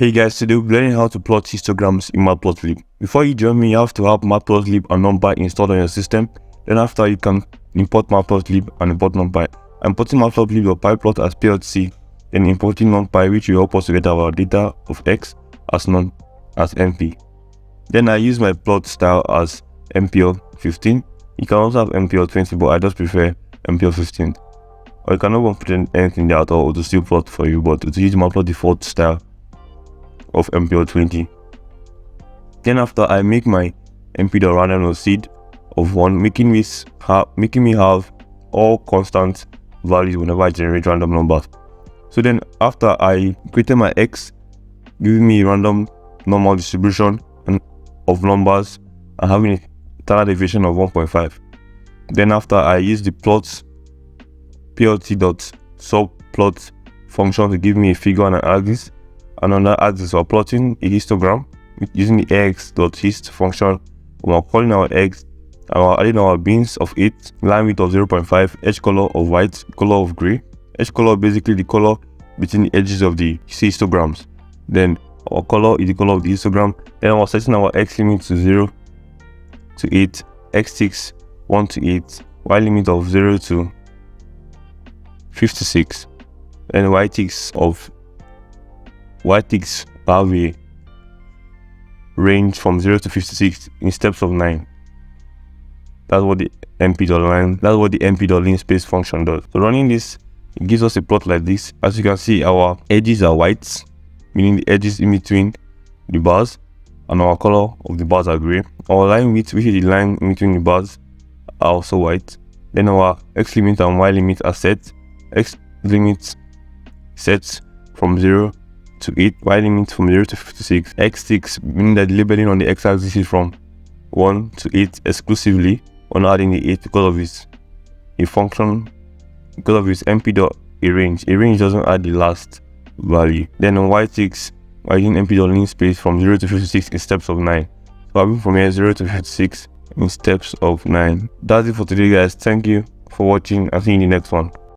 Hey guys, today we're learning how to plot histograms in Matplotlib. Before you join me, you have to have Matplotlib and NumPy installed on your system. Then after, you can import Matplotlib and import NumPy. I'm importing Matplotlib.pyplot as PLC, then importing NumPy, which will help us to get our data of x as MP. Then I use my plot style as MPL15. You can also have MPL20, but I just prefer MPL15. Or you can not put anything there at all, it will still plot for you, but to use Matplotlib default style of MPL20. Then after, I make my mp.random seed of 1, making me have all constant values whenever I generate random numbers. So then after, I created my x, giving me random normal distribution of numbers and having a standard deviation of 1.5. Then after, I use the plots plt.subplot function to give me a figure and an axis. And on that axis, we're plotting a histogram using the x.hist function. We're calling our x, and we're adding our bins of 8, line width of 0.5, edge color of white, color of gray. Edge color basically the color between the edges of the histograms. Then our color is the color of the histogram. Then we're setting our x limit to 0 to 8, x6 1 to 8, y limit of 0 to 56, and y ticks have a range from 0 to 56 in steps of 9. That's what the mp.linspace function does. So running this, it gives us a plot like this. As you can see, our edges are white, meaning the edges in between the bars, and our color of the bars are gray. Our line width, which is the line in between the bars, are also white. Then our x limit and y limit are set. X limit sets from 0 to 8, y limit from 0 to 56. X6, meaning that the labeling on the x-axis is from 1 to 8 exclusively. We're not adding the 8 because of its mp.arrange. Arrange doesn't add the last value. Then on y6, we're using mp.linspace from 0 to 56 in steps of 9. So I'll be from here 0 to 56 in steps of 9. That's it for today, guys. Thank you for watching. I'll see you in the next one.